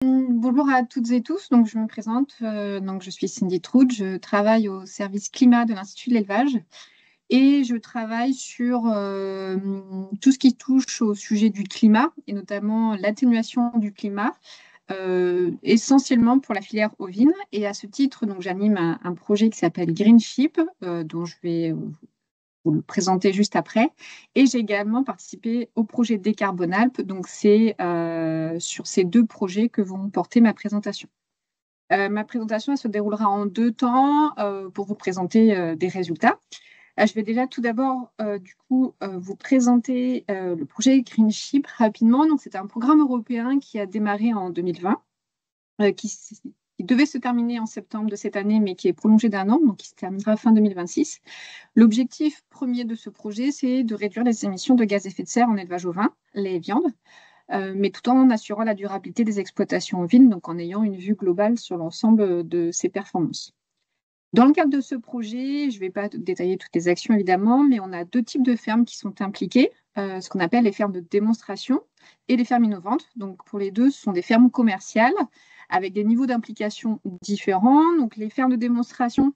Bonjour à toutes et tous, donc je me présente, donc je suis Cindy Trout, je travaille au service climat de l'Institut de l'élevage et je travaille sur tout ce qui touche au sujet du climat et notamment l'atténuation du climat, essentiellement pour la filière ovine. Et à ce titre, donc j'anime un projet qui s'appelle Greenship, dont je vais vous le présenter juste après. Et j'ai également participé au projet Décarbonalp. Donc, c'est sur ces deux projets que vont porter ma présentation. Ma présentation elle se déroulera en deux temps pour vous présenter des résultats. Je vais déjà tout d'abord vous présenter le projet Greenship rapidement. Donc, c'est un programme européen qui a démarré en 2020, qui devait se terminer en septembre de cette année, mais qui est prolongé d'1 an, donc qui se terminera fin 2026. L'objectif premier de ce projet, c'est de réduire les émissions de gaz à effet de serre en élevage ovin, lait et viande, mais tout en assurant la durabilité des exploitations ovines, donc en ayant une vue globale sur l'ensemble de ces performances. Dans le cadre de ce projet, je ne vais pas détailler toutes les actions évidemment, mais on a deux types de fermes qui sont impliquées, ce qu'on appelle les fermes de démonstration et les fermes innovantes. Donc pour les deux, ce sont des fermes commerciales avec des niveaux d'implication différents. Donc les fermes de démonstration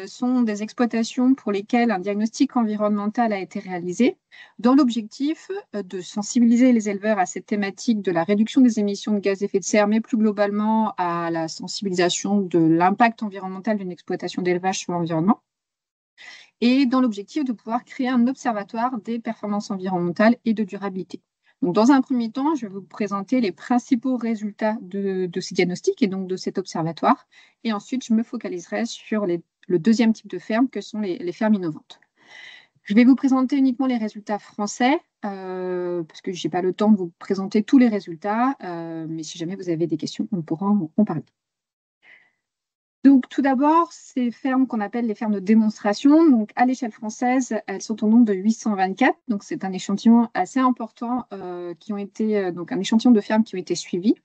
sont des exploitations pour lesquelles un diagnostic environnemental a été réalisé dans l'objectif de sensibiliser les éleveurs à cette thématique de la réduction des émissions de gaz à effet de serre, mais plus globalement à la sensibilisation de l'impact environnemental d'une exploitation d'élevage sur l'environnement, et dans l'objectif de pouvoir créer un observatoire des performances environnementales et de durabilité. Donc, dans un premier temps, je vais vous présenter les principaux résultats de ces diagnostics et donc de cet observatoire. Et ensuite, je me focaliserai sur le deuxième type de ferme, que sont les fermes innovantes. Je vais vous présenter uniquement les résultats français, parce que je n'ai pas le temps de vous présenter tous les résultats, mais si jamais vous avez des questions, on pourra en parler. Donc, tout d'abord, ces fermes qu'on appelle les fermes de démonstration, donc à l'échelle française, elles sont au nombre de 824. Donc, c'est un échantillon assez important, donc un échantillon de fermes qui ont été suivies.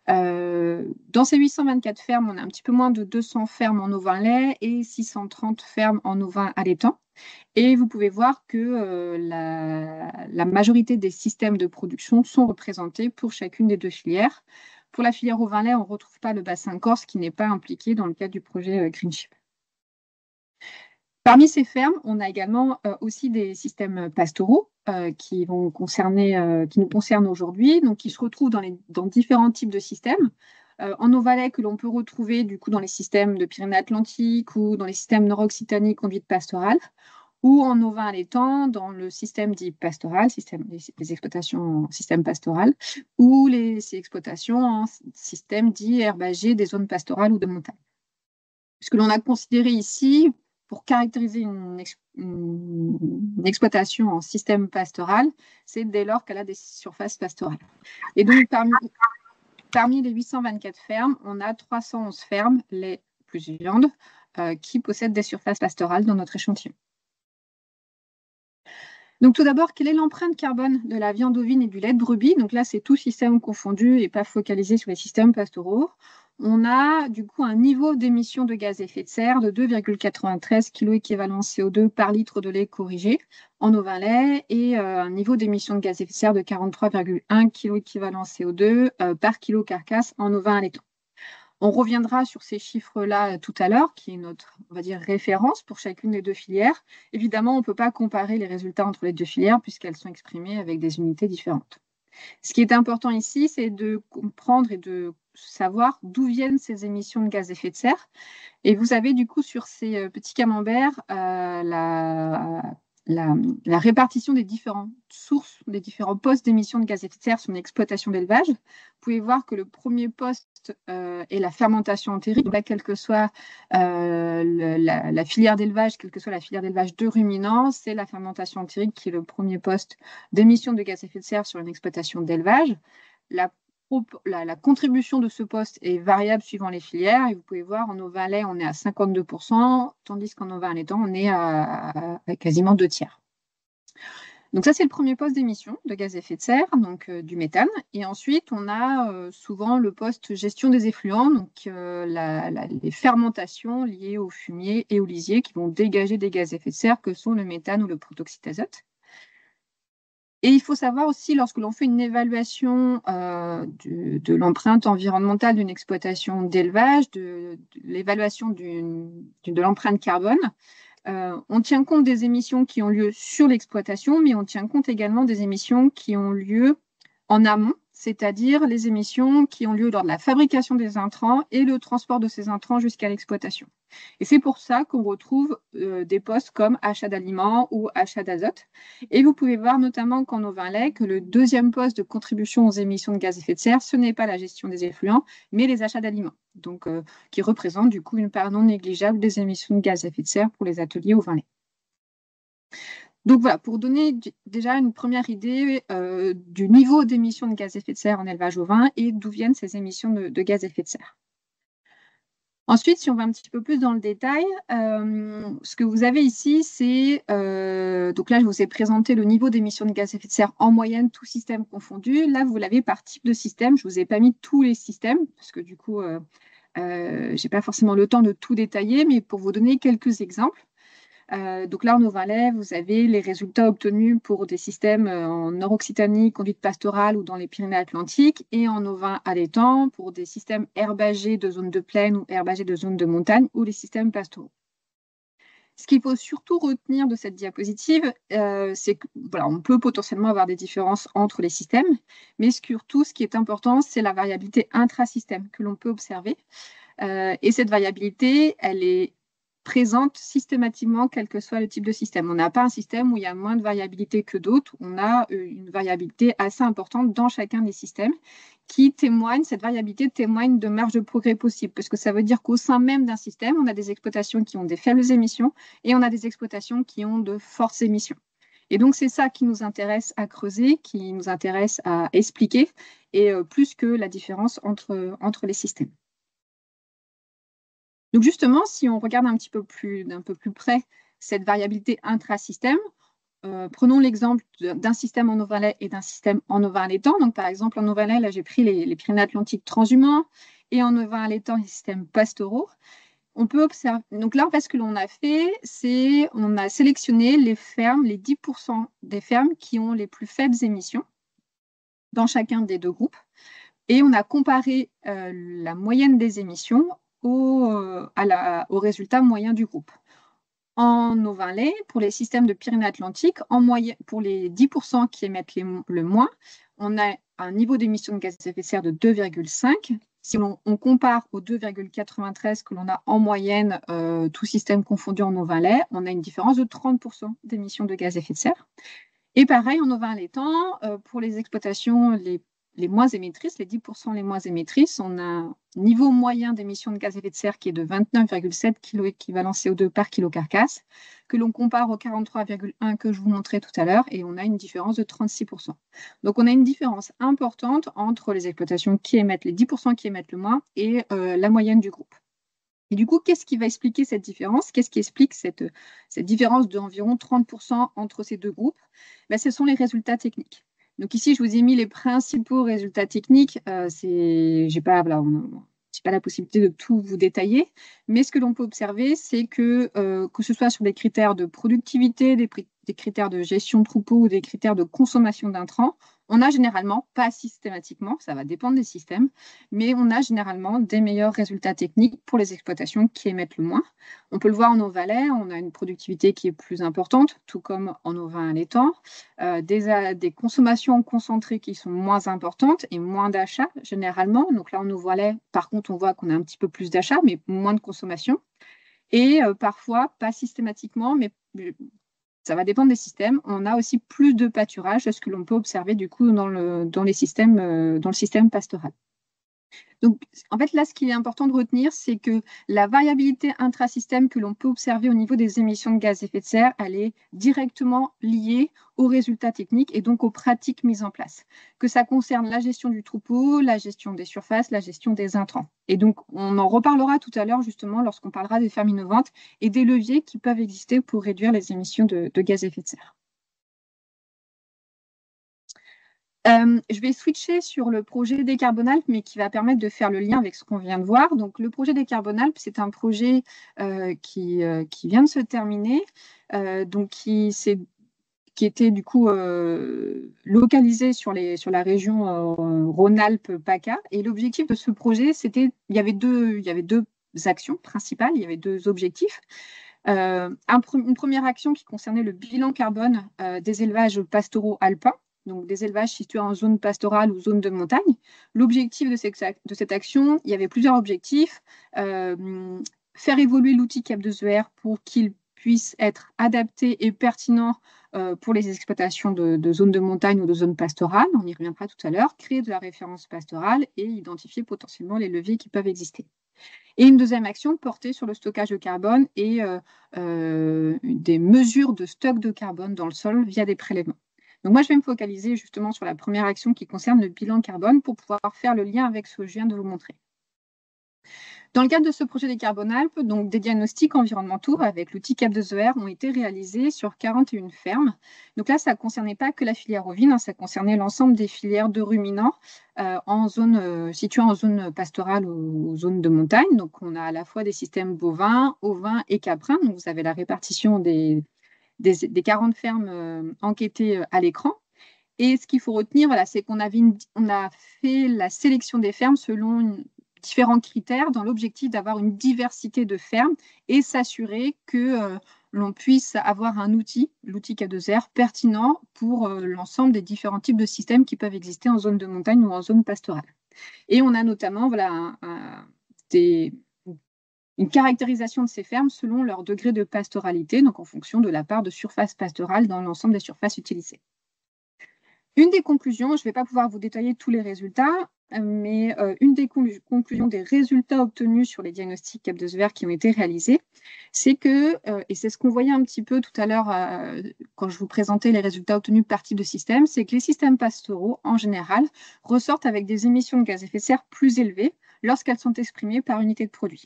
Dans ces 824 fermes, on a un petit peu moins de 200 fermes en ovin-lait et 630 fermes en ovin allaitant. Et vous pouvez voir que la majorité des systèmes de production sont représentés pour chacune des deux filières. Pour la filière ovin-lait, on ne retrouve pas le bassin corse qui n'est pas impliqué dans le cadre du projet Greenship. Parmi ces fermes, on a également aussi des systèmes pastoraux qui nous concernent aujourd'hui, donc qui se retrouvent dans différents types de systèmes. En ovin-lait, que l'on peut retrouver du coup dans les systèmes de Pyrénées-Atlantiques ou dans les systèmes nord-occitanie conduite pastorale, ou en ovin allaitant dans le système dit pastoral, les exploitations en système pastoral, ou les exploitations en système dit herbager des zones pastorales ou de montagne. Ce que l'on a considéré ici, pour caractériser une exploitation en système pastoral, c'est dès lors qu'elle a des surfaces pastorales. Et donc, parmi les 824 fermes, on a 311 fermes, lait plus viande, qui possèdent des surfaces pastorales dans notre échantillon. Donc tout d'abord, quelle est l'empreinte carbone de la viande ovine et du lait de brebis? Donc là, c'est tout système confondu et pas focalisé sur les systèmes pastoraux. On a du coup un niveau d'émission de gaz à effet de serre de 2,93 kg équivalent CO2 par litre de lait corrigé en ovin-lait et un niveau d'émission de gaz à effet de serre de 43,1 kg équivalent CO2 par kilo carcasse en ovin allaitant. On reviendra sur ces chiffres-là tout à l'heure, qui est notre, on va dire, référence pour chacune des deux filières. Évidemment, on ne peut pas comparer les résultats entre les deux filières puisqu'elles sont exprimées avec des unités différentes. Ce qui est important ici, c'est de comprendre et de savoir d'où viennent ces émissions de gaz à effet de serre. Et vous avez du coup sur ces petits camemberts la répartition des différentes sources, des différents postes d'émissions de gaz à effet de serre sur une exploitation d'élevage. Vous pouvez voir que le premier poste est la fermentation entérique. Là, quelle que soit la filière d'élevage, quelle que soit la filière d'élevage de ruminants, c'est la fermentation entérique qui est le premier poste d'émissions de gaz à effet de serre sur une exploitation d'élevage. La contribution de ce poste est variable suivant les filières. Et vous pouvez voir, en ovin-lait, on est à 52%, tandis qu'en ovin allaitant, on est à quasiment 2/3. Donc ça, c'est le premier poste d'émission de gaz à effet de serre, donc du méthane. Et ensuite, on a souvent le poste gestion des effluents, donc les fermentations liées au fumier et au lisier qui vont dégager des gaz à effet de serre que sont le méthane ou le protoxyde d'azote. Et il faut savoir aussi, lorsque l'on fait une évaluation de l'empreinte environnementale d'une exploitation d'élevage, de l'évaluation de l'empreinte carbone, on tient compte des émissions qui ont lieu sur l'exploitation, mais on tient compte également des émissions qui ont lieu en amont, c'est-à-dire les émissions qui ont lieu lors de la fabrication des intrants et le transport de ces intrants jusqu'à l'exploitation. Et c'est pour ça qu'on retrouve des postes comme achat d'aliments ou achat d'azote. Et vous pouvez voir notamment qu'en Auvergne que le deuxième poste de contribution aux émissions de gaz à effet de serre, ce n'est pas la gestion des effluents, mais les achats d'aliments, donc qui représentent du coup une part non négligeable des émissions de gaz à effet de serre pour les ateliers Auvergne. Donc voilà, pour donner déjà une première idée du niveau d'émissions de gaz à effet de serre en élevage ovin et d'où viennent ces émissions de gaz à effet de serre. Ensuite, si on va un petit peu plus dans le détail, ce que vous avez ici, c'est, donc là, je vous ai présenté le niveau d'émissions de gaz à effet de serre en moyenne, tout système confondu. Là, vous l'avez par type de système. Je ne vous ai pas mis tous les systèmes, parce que du coup, je n'ai pas forcément le temps de tout détailler, mais pour vous donner quelques exemples. Donc là, en Auvergne, vous avez les résultats obtenus pour des systèmes en Nord-Occitanie, conduite pastorale ou dans les Pyrénées-Atlantiques, et en Auvergne à l'étang pour des systèmes herbagés de zones de plaine ou herbagés de zones de montagne ou les systèmes pastoraux. Ce qu'il faut surtout retenir de cette diapositive, c'est que voilà, on peut potentiellement avoir des différences entre les systèmes, mais surtout, ce qui est important, c'est la variabilité intrasystème que l'on peut observer. Et cette variabilité, elle est présente systématiquement, quel que soit le type de système. On n'a pas un système où il y a moins de variabilité que d'autres. On a une variabilité assez importante dans chacun des systèmes qui témoigne, cette variabilité témoigne de marge de progrès possible, parce que ça veut dire qu'au sein même d'un système, on a des exploitations qui ont des faibles émissions et on a des exploitations qui ont de fortes émissions. Et donc, c'est ça qui nous intéresse à creuser, qui nous intéresse à expliquer, et plus que la différence entre les systèmes. Donc justement, si on regarde d'un peu plus près cette variabilité intrasystème, prenons l'exemple d'un système en Auvergne et d'un système en Auvergne-Étang. Donc par exemple, en Auvergne, là j'ai pris les Pyrénées-Atlantiques transhumants et en Auvergne-Étang, les systèmes pastoraux. On peut observer. Donc là, en fait, ce que l'on a fait, c'est on a sélectionné les fermes, les 10% des fermes qui ont les plus faibles émissions dans chacun des deux groupes. Et on a comparé la moyenne des émissions au résultat moyen du groupe. En Auvergne, pour les systèmes de Pyrénées-Atlantiques, en moyenne, pour les 10% qui émettent le moins, on a un niveau d'émission de gaz à effet de serre de 2,5. Si on compare aux 2,93 que l'on a en moyenne, tout système confondu en Auvergne, on a une différence de 30% d'émissions de gaz à effet de serre. Et pareil, en Auvergne-Étang, pour les exploitations les moins émettrices, les 10% les moins émettrices, on a un niveau moyen d'émissions de gaz à effet de serre qui est de 29,7 kg équivalent CO2 par kilo carcasse, que l'on compare au 43,1 que je vous montrais tout à l'heure, et on a une différence de 36%. Donc on a une différence importante entre les exploitations qui émettent les 10% qui émettent le moins et la moyenne du groupe. Et du coup, qu'est-ce qui va expliquer cette différence? Qu'est-ce qui explique cette différence d'environ 30% entre ces deux groupes? Ben, ce sont les résultats techniques. Donc ici, je vous ai mis les principaux résultats techniques. Je n'ai pas la possibilité de tout vous détailler, mais ce que l'on peut observer, c'est que ce soit sur des critères de productivité, des critères de gestion de troupeau ou des critères de consommation d'intrants, on a généralement, pas systématiquement, ça va dépendre des systèmes, mais on a généralement des meilleurs résultats techniques pour les exploitations qui émettent le moins. On peut le voir en Auvergne, on a une productivité qui est plus importante, tout comme en Auvergne à l'étang, des consommations concentrées qui sont moins importantes et moins d'achats généralement. Donc là, en Auvergne, par contre, on voit qu'on a un petit peu plus d'achats, mais moins de consommation. Et parfois, pas systématiquement, mais ça va dépendre des systèmes. On a aussi plus de pâturage, ce que l'on peut observer du coup dans le système pastoral. Donc, en fait, là, ce qui est important de retenir, c'est que la variabilité intrasystème que l'on peut observer au niveau des émissions de gaz à effet de serre, elle est directement liée aux résultats techniques et donc aux pratiques mises en place. Que ça concerne la gestion du troupeau, la gestion des surfaces, la gestion des intrants. Et donc, on en reparlera tout à l'heure, justement, lorsqu'on parlera des fermes innovantes et des leviers qui peuvent exister pour réduire les émissions de gaz à effet de serre. Je vais switcher sur le projet Décarbonalp, mais qui va permettre de faire le lien avec ce qu'on vient de voir. Donc, le projet Décarbonalp, c'est un projet qui vient de se terminer, donc qui était du coup localisé sur la région Rhône-Alpes-PACA. Et l'objectif de ce projet, il y avait deux actions principales, il y avait deux objectifs. Une première action qui concernait le bilan carbone des élevages pastoraux alpins, donc des élevages situés en zone pastorale ou zone de montagne. L'objectif de cette action, il y avait plusieurs objectifs. Faire évoluer l'outil Cap2ER pour qu'il puisse être adapté et pertinent pour les exploitations de zones de montagne ou de zones pastorales. On y reviendra tout à l'heure. Créer de la référence pastorale et identifier potentiellement les leviers qui peuvent exister. Et une deuxième action portée sur le stockage de carbone et des mesures de stock de carbone dans le sol via des prélèvements. Donc moi, je vais me focaliser justement sur la première action qui concerne le bilan carbone pour pouvoir faire le lien avec ce que je viens de vous montrer. Dans le cadre de ce projet des Carbonalpes, donc des diagnostics environnementaux avec l'outil Cap2ER ont été réalisés sur 41 fermes. Donc là, ça ne concernait pas que la filière ovine, ça concernait l'ensemble des filières de ruminants situées en zone pastorale ou zone de montagne. Donc on a à la fois des systèmes bovins, ovins et caprins. Donc vous avez la répartition des 40 fermes enquêtées à l'écran. Et ce qu'il faut retenir, voilà, c'est qu'on a fait la sélection des fermes selon différents critères dans l'objectif d'avoir une diversité de fermes et s'assurer que l'on puisse avoir un outil, l'outil Cap2ER, pertinent pour l'ensemble des différents types de systèmes qui peuvent exister en zone de montagne ou en zone pastorale. Et on a notamment une caractérisation de ces fermes selon leur degré de pastoralité, donc en fonction de la part de surface pastorale dans l'ensemble des surfaces utilisées. Une des conclusions, je ne vais pas pouvoir vous détailler tous les résultats, mais une des conclusions des résultats obtenus sur les diagnostics Cap2ER qui ont été réalisés, c'est que, et c'est ce qu'on voyait un petit peu tout à l'heure quand je vous présentais les résultats obtenus par type de système, c'est que les systèmes pastoraux, en général, ressortent avec des émissions de gaz à effet de serre plus élevées lorsqu'elles sont exprimées par unité de produit,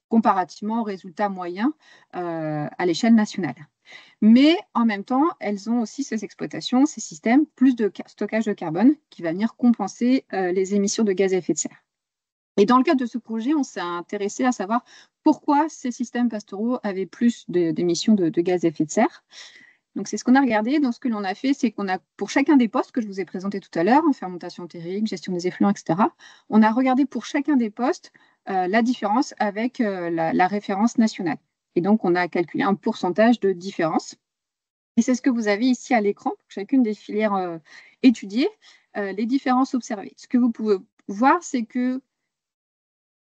comparativement aux résultats moyens à l'échelle nationale. Mais en même temps, elles ont aussi ces exploitations, ces systèmes, plus de stockage de carbone qui va venir compenser les émissions de gaz à effet de serre. Et dans le cadre de ce projet, on s'est intéressé à savoir pourquoi ces systèmes pastoraux avaient plus d'émissions de gaz à effet de serre. Donc, c'est ce qu'on a regardé. Donc, ce que l'on a fait, c'est qu'on a, pour chacun des postes que je vous ai présentés tout à l'heure, en fermentation entérique, gestion des effluents, etc., on a regardé pour chacun des postes la différence avec la référence nationale. Et donc, on a calculé un pourcentage de différence. Et c'est ce que vous avez ici à l'écran pour chacune des filières étudiées, les différences observées. Ce que vous pouvez voir, c'est que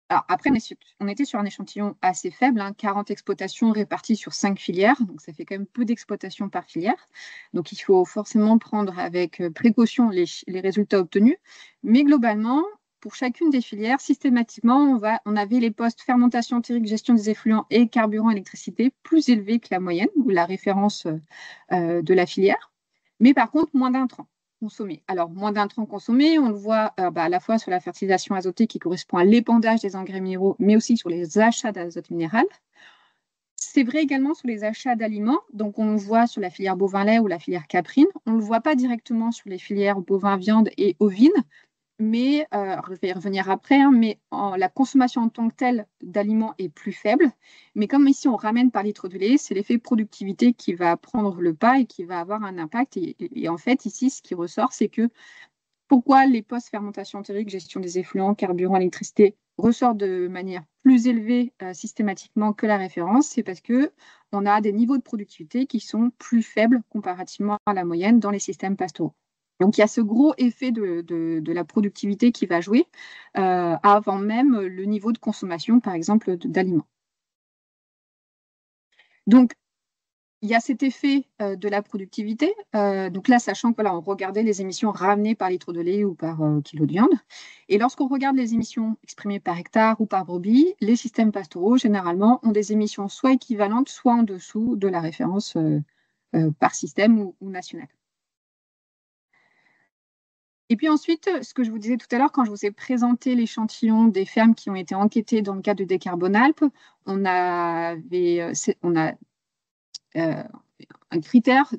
alors après, on était sur un échantillon assez faible, 40 exploitations réparties sur 5 filières, donc ça fait quand même peu d'exploitations par filière. Donc il faut forcément prendre avec précaution les résultats obtenus. Mais globalement, pour chacune des filières, systématiquement, on avait les postes fermentation entérique, gestion des effluents et carburant électricité plus élevés que la moyenne ou la référence de la filière. Mais par contre, moins d'intrants consommés. Alors, moins d'intrants consommés, on le voit à la fois sur la fertilisation azotée qui correspond à l'épandage des engrais minéraux, mais aussi sur les achats d'azote minéral. C'est vrai également sur les achats d'aliments. Donc, on le voit sur la filière bovin-lait ou la filière caprine. On ne le voit pas directement sur les filières bovin-viande et ovine. Mais, je vais y revenir après, mais la consommation en tant que telle d'aliments est plus faible. Mais comme ici, on ramène par litre de lait, c'est l'effet productivité qui va prendre le pas et qui va avoir un impact. Et en fait, ici, ce qui ressort, c'est que pourquoi les postes fermentation entérique, gestion des effluents, carburant, électricité ressortent de manière plus élevée systématiquement que la référence, c'est parce qu'on a des niveaux de productivité qui sont plus faibles comparativement à la moyenne dans les systèmes pastoraux. Donc, il y a ce gros effet de la productivité qui va jouer avant même le niveau de consommation, par exemple, d'aliments. Donc, il y a cet effet de la productivité. Donc là, sachant que voilà, on regardait les émissions ramenées par litre de lait ou par kilo de viande. Et lorsqu'on regarde les émissions exprimées par hectare ou par brebis, les systèmes pastoraux, généralement, ont des émissions soit équivalentes, soit en dessous de la référence par système ou nationale. Et puis ensuite, ce que je vous disais tout à l'heure, quand je vous ai présenté l'échantillon des fermes qui ont été enquêtées dans le cadre de Décarbonalpes, on a un critère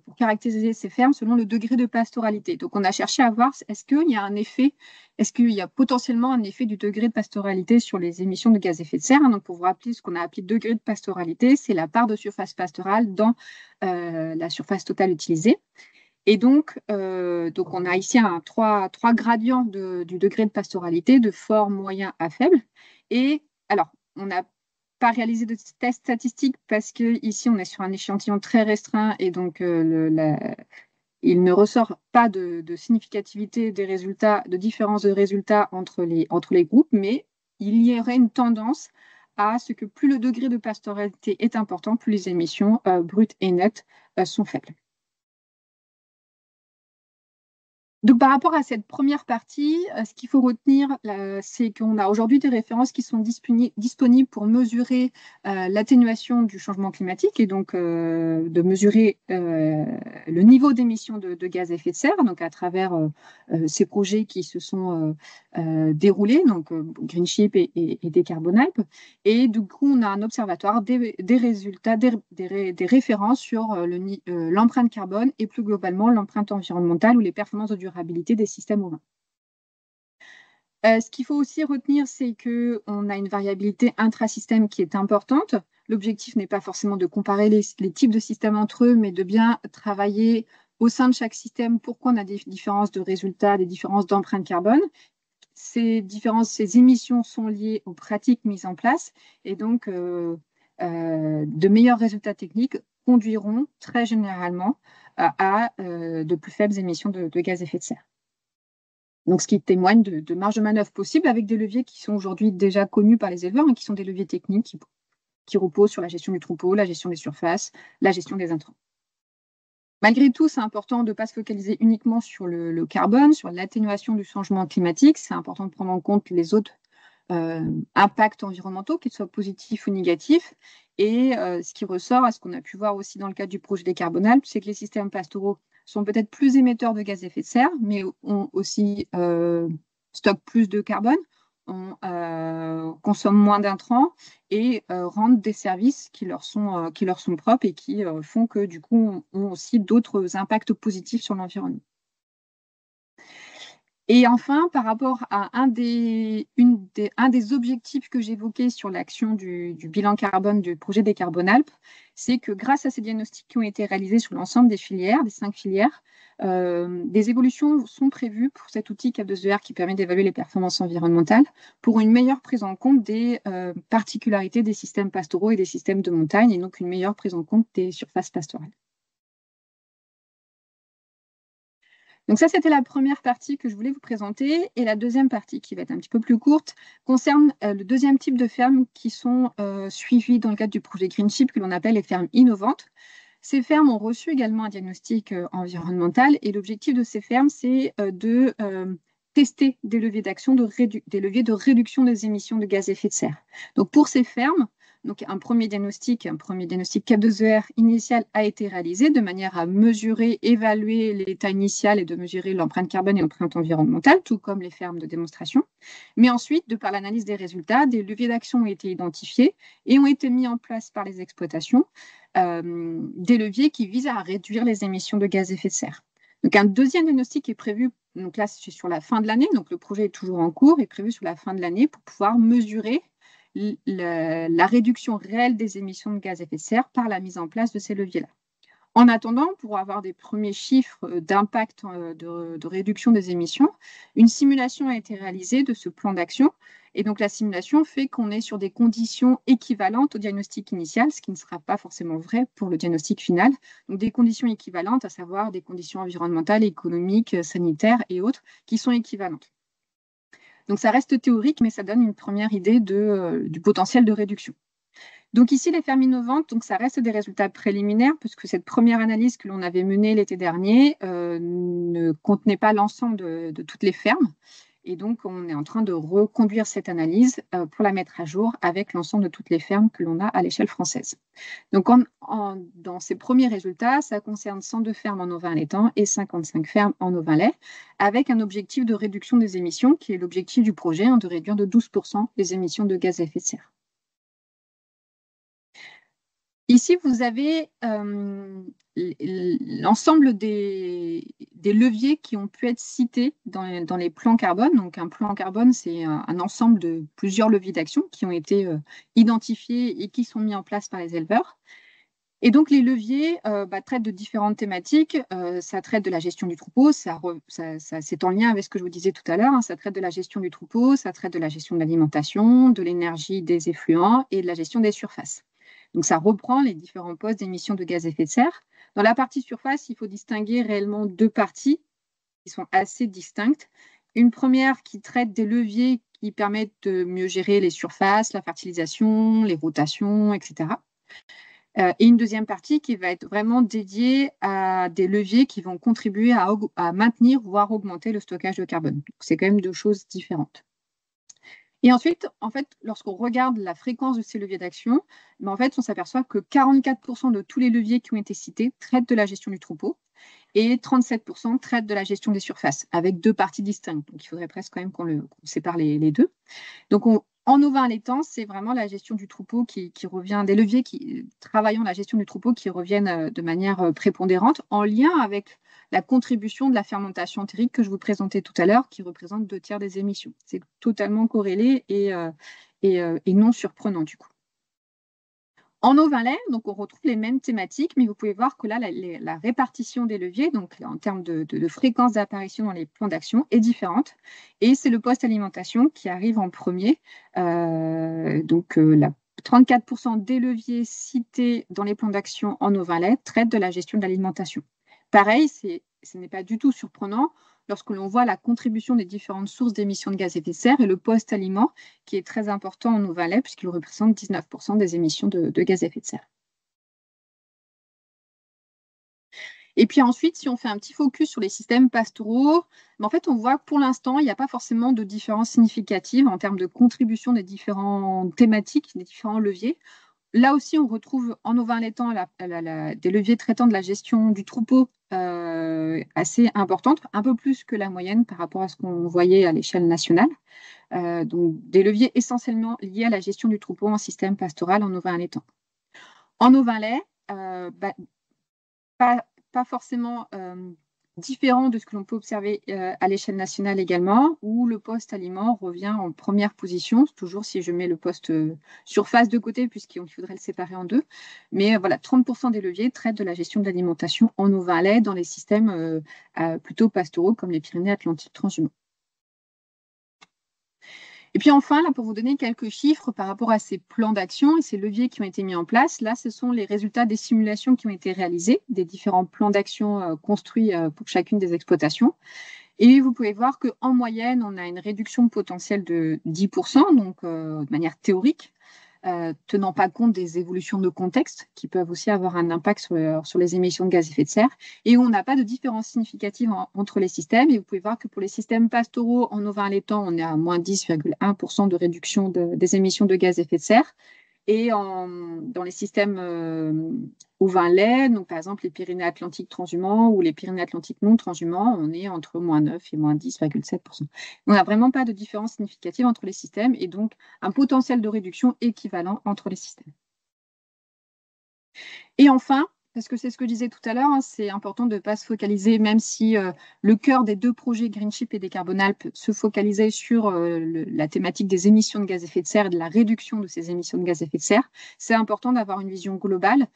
pour caractériser ces fermes selon le degré de pastoralité. Donc, on a cherché à voir est-ce qu'il y a un effet, est-ce qu'il y a potentiellement un effet du degré de pastoralité sur les émissions de gaz à effet de serre. Donc, pour vous rappeler, ce qu'on a appelé degré de pastoralité, c'est la part de surface pastorale dans la surface totale utilisée. Et donc on a ici trois gradients du degré de pastoralité, de fort, moyen à faible. Et alors, on n'a pas réalisé de test statistique parce que ici on est sur un échantillon très restreint et donc il ne ressort pas de significativité des résultats, de différence de résultats entre les groupes, mais il y aurait une tendance à ce que plus le degré de pastoralité est important, plus les émissions brutes et nettes sont faibles. Donc, par rapport à cette première partie, ce qu'il faut retenir, c'est qu'on a aujourd'hui des références qui sont disponibles pour mesurer l'atténuation du changement climatique et donc de mesurer le niveau d'émissions de gaz à effet de serre, donc à travers ces projets qui se sont déroulés, donc Greenship et Decarbonalp. Et du coup, on a un observatoire des résultats, des références sur l'empreinte carbone et plus globalement l'empreinte environnementale ou les performances de durabilité des systèmes ovins. Ce qu'il faut aussi retenir, c'est qu'on a une variabilité intrasystème qui est importante. L'objectif n'est pas forcément de comparer les types de systèmes entre eux, mais de bien travailler au sein de chaque système pourquoi on a des différences de résultats, des différences d'empreinte carbone. Ces émissions sont liées aux pratiques mises en place et donc de meilleurs résultats techniques conduiront très généralement à de plus faibles émissions de gaz à effet de serre. Donc, ce qui témoigne de marge de manœuvre possible avec des leviers qui sont aujourd'hui déjà connus par les éleveurs et qui sont des leviers techniques qui reposent sur la gestion du troupeau, la gestion des surfaces, la gestion des intrants. Malgré tout, c'est important de ne pas se focaliser uniquement sur le carbone, sur l'atténuation du changement climatique. C'est important de prendre en compte les autres impacts environnementaux, qu'ils soient positifs ou négatifs. Et ce qui ressort, à ce qu'on a pu voir aussi dans le cadre du projet Decarbonalp, c'est que les systèmes pastoraux sont peut-être plus émetteurs de gaz à effet de serre, mais ont aussi stockent plus de carbone, consomment moins d'intrants et rendent des services qui leur sont propres et qui font que du coup ont aussi d'autres impacts positifs sur l'environnement. Et enfin, par rapport à un des objectifs que j'évoquais sur l'action du bilan carbone du projet Decarbonalp, c'est que grâce à ces diagnostics qui ont été réalisés sur l'ensemble des filières, des 5 filières, des évolutions sont prévues pour cet outil Cap2ER qui permet d'évaluer les performances environnementales pour une meilleure prise en compte des particularités des systèmes pastoraux et des systèmes de montagne et donc une meilleure prise en compte des surfaces pastorales. Donc ça, c'était la première partie que je voulais vous présenter. Et la deuxième partie, qui va être un petit peu plus courte, concerne le deuxième type de fermes qui sont suivies dans le cadre du projet Greenship, que l'on appelle les fermes innovantes. Ces fermes ont reçu également un diagnostic environnemental. Et l'objectif de ces fermes, c'est de tester des leviers d'action, des leviers de réduction des émissions de gaz à effet de serre. Donc pour ces fermes, donc un premier diagnostic Cap2ER initial a été réalisé de manière à mesurer, évaluer l'état initial et de mesurer l'empreinte carbone et l'empreinte environnementale, tout comme les fermes de démonstration. Mais ensuite, de par l'analyse des résultats, des leviers d'action ont été identifiés et ont été mis en place par les exploitations, des leviers qui visent à réduire les émissions de gaz à effet de serre. Donc un deuxième diagnostic est prévu, donc là c'est sur la fin de l'année, donc le projet est toujours en cours, est prévu sur la fin de l'année pour pouvoir mesurer la réduction réelle des émissions de gaz à effet de serre par la mise en place de ces leviers-là. En attendant, pour avoir des premiers chiffres d'impact de réduction des émissions, une simulation a été réalisée de ce plan d'action. Et donc, la simulation fait qu'on est sur des conditions équivalentes au diagnostic initial, ce qui ne sera pas forcément vrai pour le diagnostic final. Donc, des conditions équivalentes, à savoir des conditions environnementales, économiques, sanitaires et autres, qui sont équivalentes. Donc, ça reste théorique, mais ça donne une première idée du potentiel de réduction. Donc ici, les fermes innovantes, donc ça reste des résultats préliminaires, puisque cette première analyse que l'on avait menée l'été dernier ne contenait pas l'ensemble de toutes les fermes. Et donc, on est en train de reconduire cette analyse pour la mettre à jour avec l'ensemble de toutes les fermes que l'on a à l'échelle française. Donc, dans ces premiers résultats, ça concerne 102 fermes en ovin allaitant et 55 fermes en ovin lait, avec un objectif de réduction des émissions, qui est l'objectif du projet, de réduire de 12% les émissions de gaz à effet de serre. Ici, vous avez l'ensemble des leviers qui ont pu être cités dans les plans carbone. Donc, un plan carbone, c'est un ensemble de plusieurs leviers d'action qui ont été identifiés et qui sont mis en place par les éleveurs. Et donc, les leviers traitent de différentes thématiques. Ça traite de la gestion du troupeau, c'est en lien avec ce que je vous disais tout à l'heure. Hein. Ça traite de la gestion du troupeau, ça traite de la gestion de l'alimentation, de l'énergie des effluents et de la gestion des surfaces. Donc, ça reprend les différents postes d'émissions de gaz à effet de serre. Dans la partie surface, il faut distinguer réellement deux parties qui sont assez distinctes. Une première qui traite des leviers qui permettent de mieux gérer les surfaces, la fertilisation, les rotations, etc. Et une deuxième partie qui va être vraiment dédiée à des leviers qui vont contribuer à maintenir, voire augmenter le stockage de carbone. C'est quand même deux choses différentes. Et ensuite, en fait, lorsqu'on regarde la fréquence de ces leviers d'action, en fait, on s'aperçoit que 44% de tous les leviers qui ont été cités traitent de la gestion du troupeau et 37% traitent de la gestion des surfaces, avec deux parties distinctes. Donc, il faudrait presque quand même qu'on sépare les deux. Donc, en ovin allaitant, c'est vraiment la gestion du troupeau qui revient, des leviers qui travaillant la gestion du troupeau qui reviennent de manière prépondérante en lien avec la contribution de la fermentation entérique que je vous présentais tout à l'heure, qui représente 2/3 des émissions. C'est totalement corrélé et non surprenant du coup. En ovin-lait, donc on retrouve les mêmes thématiques, mais vous pouvez voir que là, la répartition des leviers, donc en termes de fréquence d'apparition dans les plans d'action, est différente. Et c'est le poste alimentation qui arrive en premier. 34% des leviers cités dans les plans d'action en ovin-lait traitent de la gestion de l'alimentation. Pareil, ce n'est pas du tout surprenant lorsque l'on voit la contribution des différentes sources d'émissions de gaz à effet de serre et le post-aliment qui est très important en ovin-lait puisqu'il représente 19% des émissions de gaz à effet de serre. Et puis ensuite, si on fait un petit focus sur les systèmes pastoraux, en fait, on voit que pour l'instant, il n'y a pas forcément de différence significative en termes de contribution des différentes thématiques, des différents leviers. Là aussi, on retrouve en ovin allaitant des leviers traitant de la gestion du troupeau assez importantes, un peu plus que la moyenne par rapport à ce qu'on voyait à l'échelle nationale. Donc, des leviers essentiellement liés à la gestion du troupeau en système pastoral en ovin allaitant. En ovin lait, pas forcément différent de ce que l'on peut observer à l'échelle nationale également, où le poste aliment revient en première position, toujours si je mets le poste surface de côté, puisqu'il faudrait le séparer en deux. Mais voilà, 30% des leviers traitent de la gestion de l'alimentation en ovin lait dans les systèmes plutôt pastoraux comme les Pyrénées-Atlantiques transhumants. Et puis enfin, là, pour vous donner quelques chiffres par rapport à ces plans d'action et ces leviers qui ont été mis en place, là, ce sont les résultats des simulations qui ont été réalisées, des différents plans d'action construits pour chacune des exploitations. Et vous pouvez voir qu'en moyenne, on a une réduction potentielle de 10%, donc de manière théorique, tenant pas compte des évolutions de contexte qui peuvent aussi avoir un impact sur les émissions de gaz à effet de serre. Et on n'a pas de différence significative entre les systèmes. Et vous pouvez voir que pour les systèmes pastoraux en ovin allaitant, on est à moins 10,1% de réduction des émissions de gaz à effet de serre. Et dans les systèmes ovin-lait, donc par exemple les Pyrénées-Atlantiques transhumants ou les Pyrénées-Atlantiques non transhumants, on est entre moins 9 et moins 10,7%. On n'a vraiment pas de différence significative entre les systèmes et donc un potentiel de réduction équivalent entre les systèmes. Et enfin, parce que c'est ce que je disais tout à l'heure, hein, c'est important de ne pas se focaliser, même si le cœur des deux projets Greenship et Décarbonalp se focalisait sur la thématique des émissions de gaz à effet de serre et de la réduction de ces émissions de gaz à effet de serre. C'est important d'avoir une vision globale,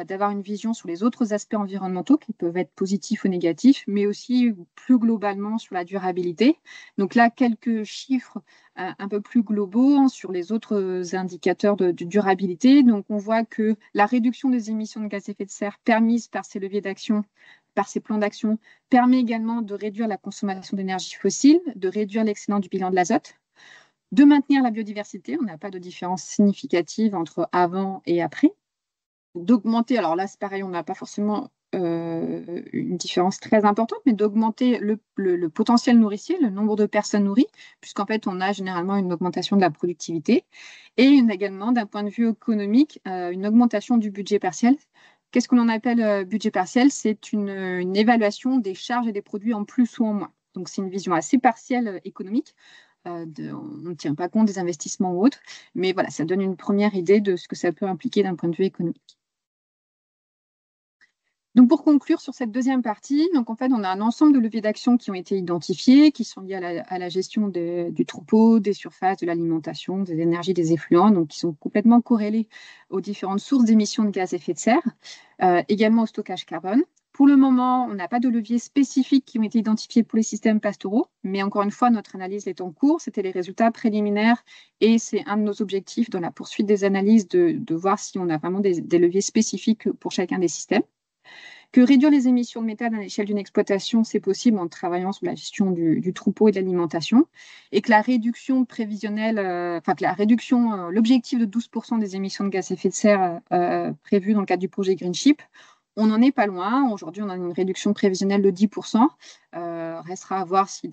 d'avoir une vision sur les autres aspects environnementaux qui peuvent être positifs ou négatifs, mais aussi plus globalement sur la durabilité. Donc là, quelques chiffres un peu plus globaux sur les autres indicateurs de durabilité. Donc, on voit que la réduction des émissions de gaz à effet de serre permise par ces leviers d'action, par ces plans d'action, permet également de réduire la consommation d'énergie fossile, de réduire l'excédent du bilan de l'azote, de maintenir la biodiversité. On n'a pas de différence significative entre avant et après. D'augmenter, alors là, c'est pareil, on n'a pas forcément une différence très importante, mais d'augmenter le potentiel nourricier, le nombre de personnes nourries, puisqu'en fait, on a généralement une augmentation de la productivité et également, d'un point de vue économique, une augmentation du budget partiel. Qu'est-ce qu'on en appelle budget partiel? C'est une évaluation des charges et des produits en plus ou en moins. Donc, c'est une vision assez partielle économique. On ne tient pas compte des investissements ou autres, mais voilà, ça donne une première idée de ce que ça peut impliquer d'un point de vue économique. Donc, pour conclure sur cette deuxième partie, donc en fait, on a un ensemble de leviers d'action qui ont été identifiés, qui sont liés à la gestion du troupeau, des surfaces, de l'alimentation, des énergies, des effluents, donc qui sont complètement corrélés aux différentes sources d'émissions de gaz à effet de serre, également au stockage carbone. Pour le moment, on n'a pas de leviers spécifiques qui ont été identifiés pour les systèmes pastoraux, mais encore une fois, notre analyse est en cours. C'était les résultats préliminaires et c'est un de nos objectifs dans la poursuite des analyses de voir si on a vraiment des leviers spécifiques pour chacun des systèmes. Que réduire les émissions de méthane à l'échelle d'une exploitation, c'est possible en travaillant sur la gestion du troupeau et de l'alimentation, et que la réduction prévisionnelle, l'objectif de 12% des émissions de gaz à effet de serre prévu dans le cadre du projet Greenship, on n'en est pas loin. Aujourd'hui, on a une réduction prévisionnelle de 10%. Restera à voir si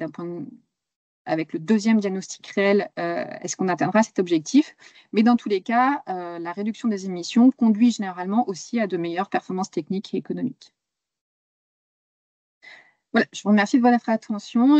avec le deuxième diagnostic réel, est-ce qu'on atteindra cet objectif? Mais dans tous les cas, la réduction des émissions conduit généralement aussi à de meilleures performances techniques et économiques. Voilà, je vous remercie de votre attention.